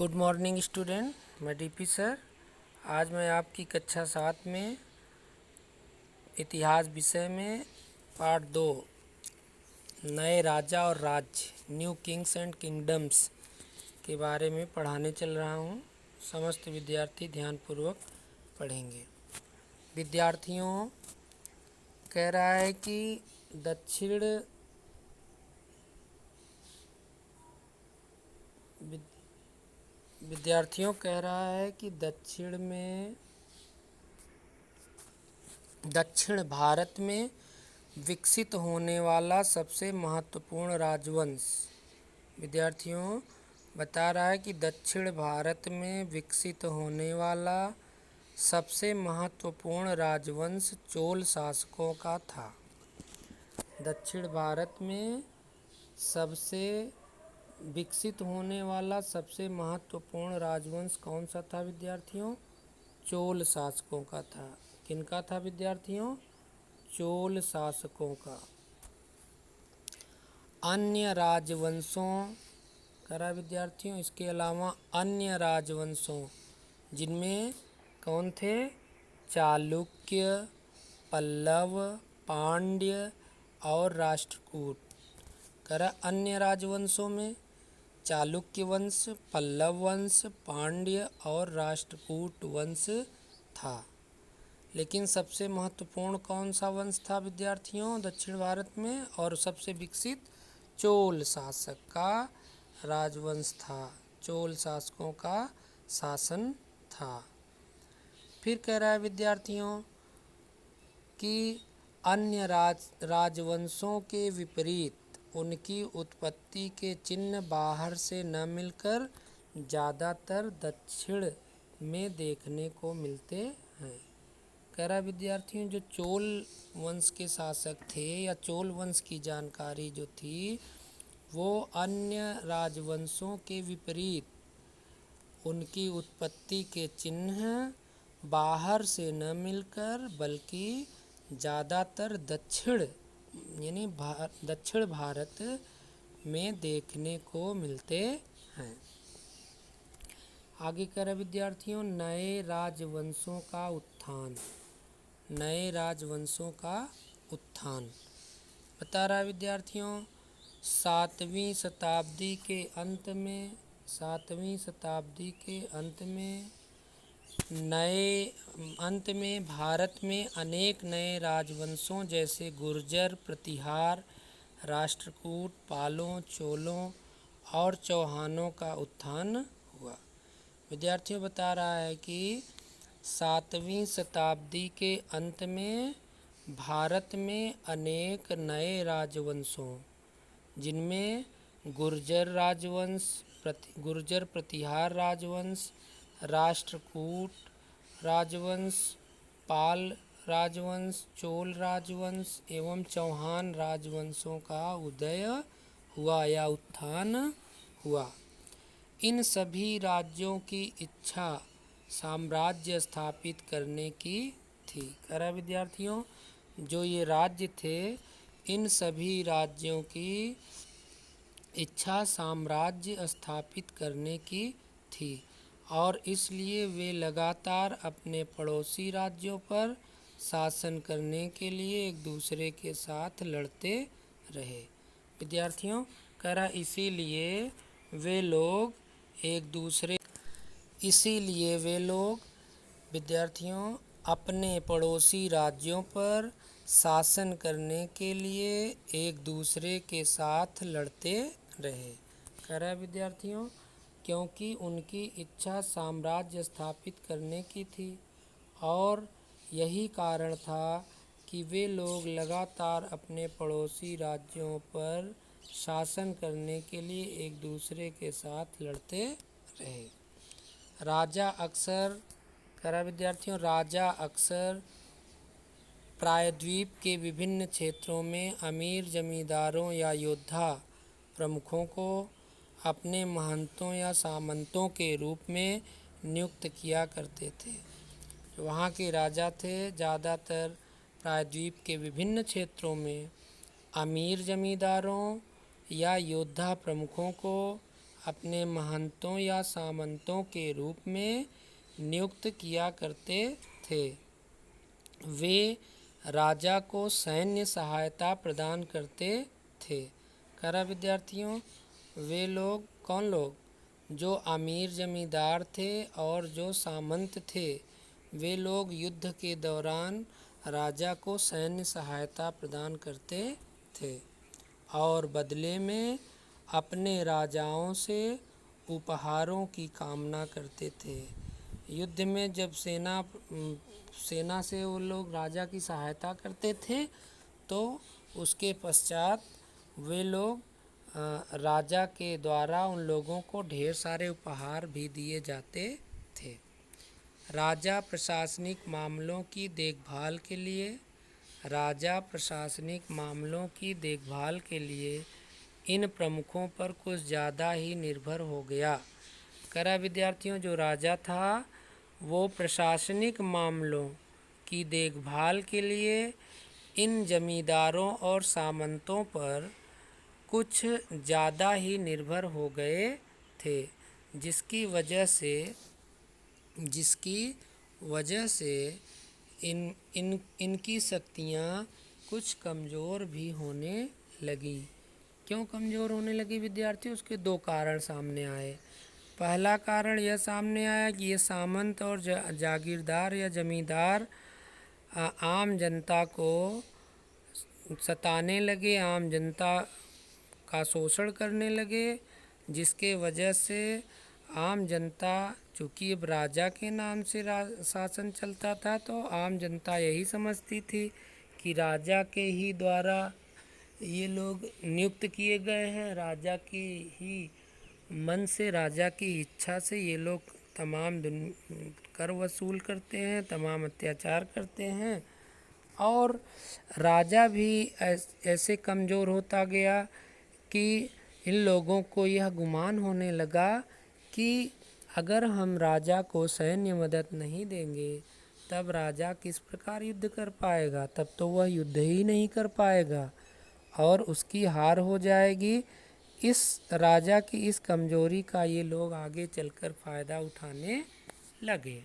Good morning student, मैं DP sir. आज मैं आपकी कक्षा 7 में इतिहास विषय में पार्ट 2 नए राजा और राज्य न्यू किंग्स एंड किंगडम्स के बारे में पढ़ाने चल रहा हूँ। समस्त विद्यार्थी ध्यानपूर्वक पढ़ेंगे। विद्यार्थियों कह रहा है कि दक्षिण भारत में विकसित होने वाला सबसे महत्वपूर्ण राजवंश। विद्यार्थियों बता रहा है कि दक्षिण भारत में विकसित होने वाला सबसे महत्वपूर्ण राजवंश चोल शासकों का था। दक्षिण भारत में सबसे विकसित होने वाला सबसे महत्वपूर्ण राजवंश कौन सा था विद्यार्थियों? चोल शासकों का था। किनका था विद्यार्थियों? चोल शासकों का। अन्य राजवंशों करा विद्यार्थियों, इसके अलावा अन्य राजवंशों जिनमें कौन थे? चालुक्य, पल्लव, पांड्य और राष्ट्रकूट। करा अन्य राजवंशों में चालुक्य वंश, पल्लव वंश, पांड्य और राष्ट्रकूट वंश था। लेकिन सबसे महत्वपूर्ण कौन सा वंश था विद्यार्थियों दक्षिण भारत में? और सबसे विकसित चोल शासक का राजवंश था, चोल शासकों का शासन था। फिर कह रहा है विद्यार्थियों कि अन्य राजवंशों के विपरीत उनकी उत्पत्ति के चिन्ह बाहर से न मिलकर ज़्यादातर दक्षिण में देखने को मिलते हैं। कह रहा विद्यार्थियों जो चोल वंश के शासक थे या चोल वंश की जानकारी जो थी वो अन्य राजवंशों के विपरीत उनकी उत्पत्ति के चिन्ह बाहर से न मिलकर बल्कि ज़्यादातर दक्षिण यानी दक्षिण भारत में देखने को मिलते हैं। आगे कह रहे विद्यार्थियों नए राजवंशों का उत्थान। नए राजवंशों का उत्थान बता रहा है विद्यार्थियों सातवीं शताब्दी के अंत में भारत में अनेक नए राजवंशों जैसे गुर्जर, प्रतिहार, राष्ट्रकूट, पालों, चोलों और चौहानों का उत्थान हुआ। विद्यार्थियों बता रहा है कि 7वीं शताब्दी के अंत में भारत में अनेक नए राजवंशों जिनमें गुर्जर राजवंश, गुर्जर प्रतिहार राजवंश, राष्ट्रकूट राजवंश, पाल राजवंश, चोल राजवंश एवं चौहान राजवंशों का उदय हुआ या उत्थान हुआ। इन सभी राज्यों की इच्छा साम्राज्य स्थापित करने की थी। कह रहा विद्यार्थियों जो ये राज्य थे इन सभी राज्यों की इच्छा साम्राज्य स्थापित करने की थी और इसलिए वे लगातार अपने पड़ोसी राज्यों पर शासन करने के लिए एक दूसरे के साथ लड़ते रहे। विद्यार्थियों कह रहा इसीलिए वे लोग विद्यार्थियों अपने पड़ोसी राज्यों पर शासन करने के लिए एक दूसरे के साथ लड़ते रहे। कह रहा विद्यार्थियों क्योंकि उनकी इच्छा साम्राज्य स्थापित करने की थी और यही कारण था कि वे लोग लगातार अपने पड़ोसी राज्यों पर शासन करने के लिए एक दूसरे के साथ लड़ते रहे। राजा अक्सर प्रायद्वीप के विभिन्न क्षेत्रों में अमीर जमींदारों या योद्धा प्रमुखों को अपने महंतों या सामंतों के रूप में नियुक्त किया करते थे। वहाँ के राजा थे ज़्यादातर प्रायद्वीप के विभिन्न क्षेत्रों में अमीर जमींदारों या योद्धा प्रमुखों को अपने महंतों या सामंतों के रूप में नियुक्त किया करते थे। वे राजा को सैन्य सहायता प्रदान करते थे। करा विद्यार्थियों, वे लोग कौन लोग? जो अमीर जमींदार थे और जो सामंत थे, वे लोग युद्ध के दौरान राजा को सैन्य सहायता प्रदान करते थे और बदले में अपने राजाओं से उपहारों की कामना करते थे। युद्ध में जब सेना से वो लोग राजा की सहायता करते थे, तो उसके पश्चात वे लोग राजा के द्वारा उन लोगों को ढेर सारे उपहार भी दिए जाते थे। राजा प्रशासनिक मामलों की देखभाल के लिए इन प्रमुखों पर कुछ ज़्यादा ही निर्भर हो गया। करा विद्यार्थियों, जो राजा था वो प्रशासनिक मामलों की देखभाल के लिए इन जमींदारों और सामंतों पर कुछ ज़्यादा ही निर्भर हो गए थे, जिसकी वजह से इनकी शक्तियाँ कुछ कमज़ोर भी होने लगी। क्यों कमज़ोर होने लगी विद्यार्थी? उसके दो कारण सामने आए। पहला कारण यह सामने आया कि ये सामंत और जागीरदार या जमींदार आम जनता को सताने लगे, आम जनता का शोषण करने लगे, जिसके वजह से आम जनता, चूँकि अब राजा के नाम से शासन चलता था, तो आम जनता यही समझती थी कि राजा के ही द्वारा ये लोग नियुक्त किए गए हैं, राजा की ही मन से, राजा की इच्छा से ये लोग तमाम कर वसूल करते हैं, तमाम अत्याचार करते हैं। और राजा भी ऐसे कमज़ोर होता गया कि इन लोगों को यह गुमान होने लगा कि अगर हम राजा को सैन्य मदद नहीं देंगे, तब राजा किस प्रकार युद्ध कर पाएगा? तब तो वह युद्ध ही नहीं कर पाएगा और उसकी हार हो जाएगी। इस राजा की इस कमजोरी का ये लोग आगे चलकर फ़ायदा उठाने लगे।